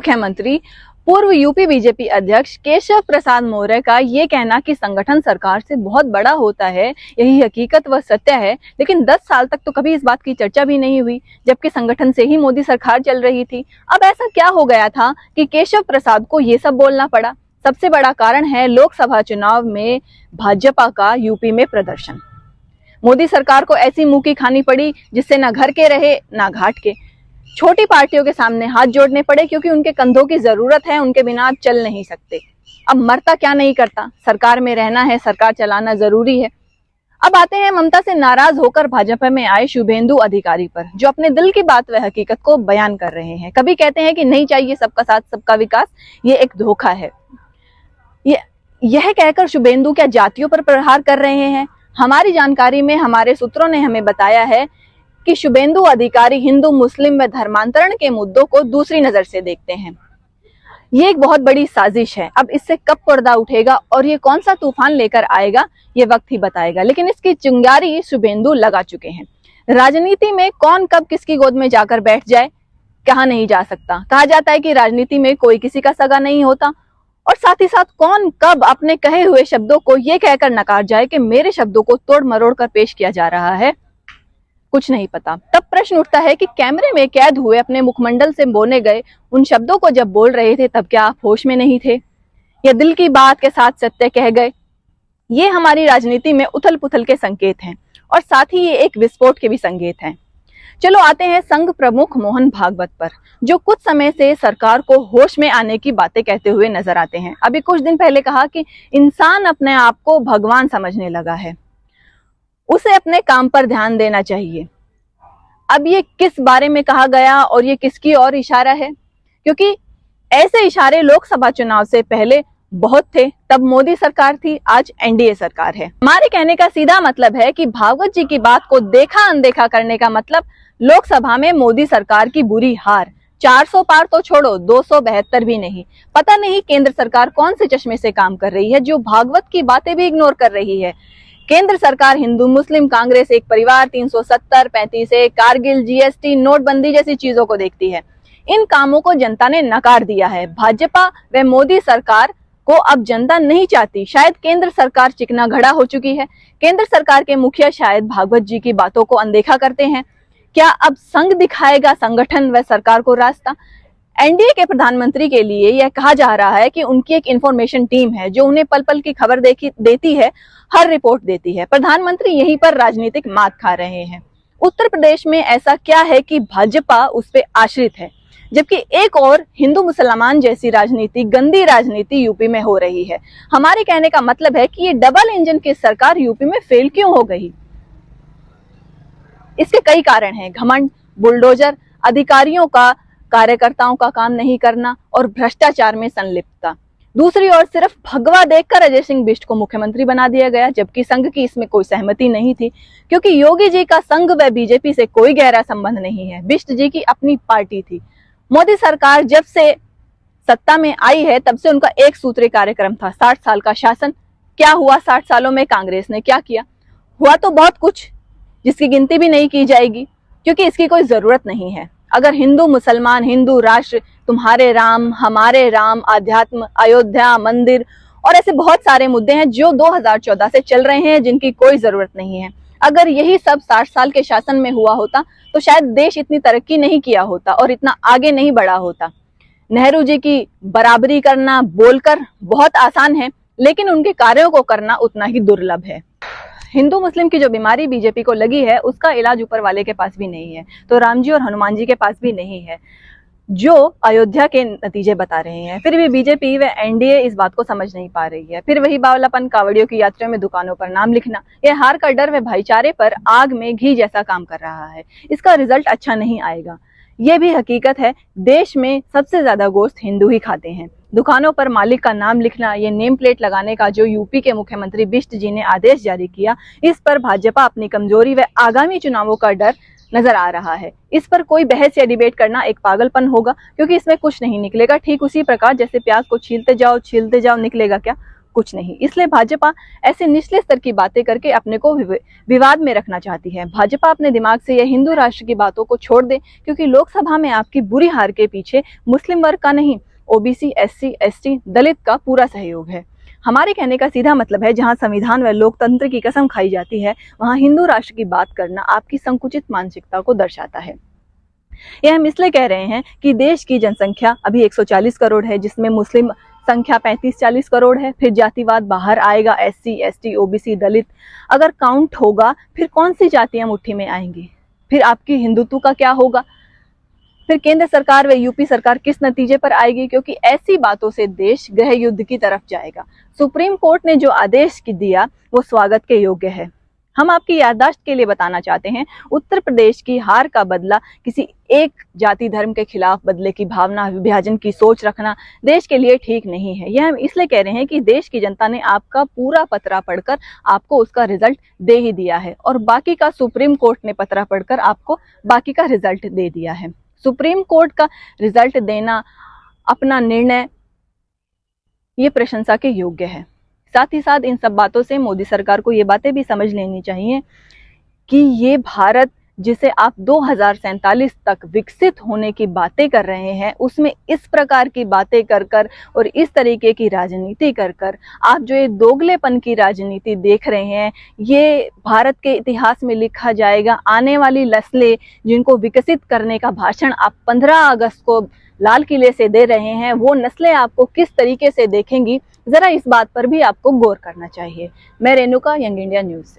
मुख्यमंत्री पूर्व UP BJP अध्यक्ष केशव प्रसाद मौर्य का ये कहना कि संगठन सरकार से बहुत बड़ा होता है, यही हकीकत व सत्य है। लेकिन 10 साल तक तो कभी इस बात की चर्चा भी नहीं हुई, जबकि संगठन से ही मोदी सरकार चल रही थी। अब ऐसा क्या हो गया था कि केशव प्रसाद को ये सब बोलना पड़ा? सबसे बड़ा कारण है लोकसभा चुनाव में भाजपा का यूपी में प्रदर्शन। मोदी सरकार को ऐसी मुंह की खानी पड़ी जिससे ना घर के रहे ना घाट के। छोटी पार्टियों के सामने हाथ जोड़ने पड़े क्योंकि उनके कंधों की जरूरत है, उनके बिना आप चल नहीं सकते। अब मरता क्या नहीं करता, सरकार में रहना है, सरकार चलाना जरूरी है। अब आते हैं ममता से नाराज होकर भाजपा में आए शुभेंदु अधिकारी पर, जो अपने दिल की बात व हकीकत को बयान कर रहे हैं। कभी कहते हैं कि नहीं चाहिए सबका साथ सबका विकास, ये एक धोखा है। यह कहकर शुभेंदु क्या जातियों पर प्रहार कर रहे हैं? हमारी जानकारी में हमारे सूत्रों ने हमें बताया है कि शुभेंदु अधिकारी हिंदू मुस्लिम व धर्मांतरण के मुद्दों को दूसरी नजर से देखते हैं। ये एक बहुत बड़ी साजिश है। अब इससे कब पर्दा उठेगा और ये कौन सा तूफान लेकर आएगा, ये वक्त ही बताएगा। लेकिन इसकी चिंगारी शुभेंदु लगा चुके हैं। राजनीति में कौन कब किसकी गोद में जाकर बैठ जाए कहा नहीं जा सकता। कहा जाता है कि राजनीति में कोई किसी का सगा नहीं होता, और साथ ही साथ कौन कब अपने कहे हुए शब्दों को ये कहकर नकार जाए कि मेरे शब्दों को तोड़ मरोड़ कर पेश किया जा रहा है, कुछ नहीं पता। तब प्रश्न उठता है कि कैमरे में कैद हुए अपने मुखमंडल से बोले गए उन शब्दों को जब बोल रहे थे तब क्या आप होश में नहीं थे, या दिल की बात के साथ सत्य कह गए? ये हमारी राजनीति में उथल पुथल के संकेत हैं, और साथ ही ये एक विस्फोट के भी संकेत हैं। चलो आते हैं संघ प्रमुख मोहन भागवत पर, जो कुछ समय से सरकार को होश में आने की बातें कहते हुए नजर आते हैं। अभी कुछ दिन पहले कहा कि इंसान अपने आप को भगवान समझने लगा है, उसे अपने काम पर ध्यान देना चाहिए। अब ये किस बारे में कहा गया और ये किसकी ओर इशारा है? क्योंकि ऐसे इशारे लोकसभा चुनाव से पहले बहुत थे, तब मोदी सरकार थी, आज एनडीए सरकार है। हमारे कहने का सीधा मतलब है कि भागवत जी की बात को देखा अनदेखा करने का मतलब लोकसभा में मोदी सरकार की बुरी हार। 400 पार तो छोड़ो, 272 भी नहीं। पता नहीं केंद्र सरकार कौन से चश्मे से काम कर रही है, जो भागवत की बातें भी इग्नोर कर रही है। केंद्र सरकार हिंदू मुस्लिम कांग्रेस एक परिवार 370 35 कारगिल जीएसटी नोटबंदी जैसी चीजों को देखती है। इन कामों को जनता ने नकार दिया है। भाजपा व मोदी सरकार को अब जनता नहीं चाहती। शायद केंद्र सरकार चिकना घड़ा हो चुकी है। केंद्र सरकार के मुखिया शायद भागवत जी की बातों को अनदेखा करते हैं। क्या अब संघ दिखाएगा संगठन व सरकार को रास्ता? एनडीए के प्रधानमंत्री के लिए यह कहा जा रहा है कि उनकी एक इंफॉर्मेशन टीम है जो उन्हें पल पल की खबर देती है, हर रिपोर्ट देती है। प्रधानमंत्री यहीं पर राजनीतिक मात खा रहे हैं। उत्तर प्रदेश में ऐसा क्या है कि भाजपा उस पर आश्रित है, जबकि एक और हिंदू मुसलमान जैसी राजनीति, गंदी राजनीति यूपी में हो रही है। हमारे कहने का मतलब है कि ये डबल इंजन की सरकार यूपी में फेल क्यों हो गई? इसके कई कारण हैं। घमंड, बुलडोजर, अधिकारियों का कार्यकर्ताओं का काम नहीं करना और भ्रष्टाचार में संलिप्तता। दूसरी ओर सिर्फ भगवा देखकर अजय सिंह बिष्ट को मुख्यमंत्री बना दिया गया, जबकि संघ की इसमें कोई सहमति नहीं थी, क्योंकि योगी जी का संघ व बीजेपी से कोई गहरा संबंध नहीं है। बिष्ट जी की अपनी पार्टी थी। मोदी सरकार जब से सत्ता में आई है तब से उनका एक सूत्रीय कार्यक्रम था, 60 साल का शासन। क्या हुआ 60 सालों में? कांग्रेस ने क्या किया? हुआ तो बहुत कुछ, जिसकी गिनती भी नहीं की जाएगी, क्योंकि इसकी कोई जरूरत नहीं है। अगर हिंदू मुसलमान, हिंदू राष्ट्र, तुम्हारे राम हमारे राम, आध्यात्म, अयोध्या, मंदिर और ऐसे बहुत सारे मुद्दे हैं जो 2014 से चल रहे हैं, जिनकी कोई जरूरत नहीं है। अगर यही सब 60 साल के शासन में हुआ होता तो शायद देश इतनी तरक्की नहीं किया होता और इतना आगे नहीं बढ़ा होता। नेहरू जी की बराबरी करना बोलकर बहुत आसान है, लेकिन उनके कार्यों को करना उतना ही दुर्लभ है। हिंदू मुस्लिम की जो बीमारी बीजेपी को लगी है, उसका इलाज ऊपर वाले के पास भी नहीं है, तो राम जी और हनुमान जी के पास भी नहीं है, जो अयोध्या के नतीजे बता रहे हैं। फिर भी बीजेपी व एनडीए इस बात को समझ नहीं पा रही है। फिर वही बावलापन, कावड़ियों की यात्रा में दुकानों पर नाम लिखना, यह हार का डर व भाईचारे पर आग में घी जैसा काम कर रहा है। इसका रिजल्ट अच्छा नहीं आएगा। ये भी हकीकत है, देश में सबसे ज्यादा गोश्त हिंदू ही खाते हैं। दुकानों पर मालिक का नाम लिखना, ये नेम प्लेट लगाने का जो यूपी के मुख्यमंत्री बिष्ट जी ने आदेश जारी किया, इस पर भाजपा अपनी कमजोरी व आगामी चुनावों का डर नजर आ रहा है। इस पर कोई बहस या डिबेट करना एक पागलपन होगा, क्योंकि इसमें कुछ नहीं निकलेगा। ठीक उसी प्रकार जैसे प्याज को छीलते जाओ निकलेगा क्या? कुछ नहीं। इसलिए भाजपा ऐसे निचले स्तर की बातें करके अपने को विवाद में रखना चाहती है। भाजपा अपने दिमाग से यह हिंदू राष्ट्र की बातों को छोड़ दे, क्योंकि लोकसभा में आपकी बुरी हार के पीछे मुस्लिम वर्ग का नहीं, ओबीसी, एससी, एसटी, दलित का पूरा सहयोग है। हमारे कहने का सीधा मतलब है, जहां संविधान व लोकतंत्र की कसम खाई जाती है, वहां हिंदू राष्ट्र की बात करना आपकी संकुचित मानसिकता को दर्शाता है। यह हम इसलिए कह रहे हैं कि देश की जनसंख्या अभी 140 करोड़ है, जिसमें मुस्लिम संख्या 35-40 करोड़ है। फिर जातिवाद बाहर आएगा, एससी, एसटी, ओबीसी, दलित अगर काउंट होगा, फिर कौन सी जातियां मुट्ठी में आएंगी? फिर आपकी हिंदुत्व का क्या होगा? फिर केंद्र सरकार व यूपी सरकार किस नतीजे पर आएगी? क्योंकि ऐसी बातों से देश गृह युद्ध की तरफ जाएगा। सुप्रीम कोर्ट ने जो आदेश दिया वो स्वागत के योग्य है। हम आपकी याददाश्त के लिए बताना चाहते हैं, उत्तर प्रदेश की हार का बदला किसी एक जाति धर्म के खिलाफ बदले की भावना, विभाजन की सोच रखना देश के लिए ठीक नहीं है। यह हम इसलिए कह रहे हैं कि देश की जनता ने आपका पूरा पत्रा पढ़कर आपको उसका रिजल्ट दे ही दिया है, और बाकी का सुप्रीम कोर्ट ने पत्रा पढ़कर आपको बाकी का रिजल्ट दे दिया है। सुप्रीम कोर्ट का रिजल्ट देना, अपना निर्णय, ये प्रशंसा के योग्य है। साथ ही साथ इन सब बातों से मोदी सरकार को ये बातें भी समझ लेनी चाहिए कि ये भारत जिसे आप 2047 तक विकसित होने की बातें कर रहे हैं, उसमें इस प्रकार की बातें कर कर और इस तरीके की राजनीति कर कर आप जो ये दोगलेपन की राजनीति देख रहे हैं, ये भारत के इतिहास में लिखा जाएगा। आने वाली नस्लें जिनको विकसित करने का भाषण आप 15 अगस्त को लाल किले से दे रहे हैं, वो नस्लें आपको किस तरीके से देखेंगी, जरा इस बात पर भी आपको गौर करना चाहिए। मैं रेणुका, यंग इंडिया न्यूज़ से।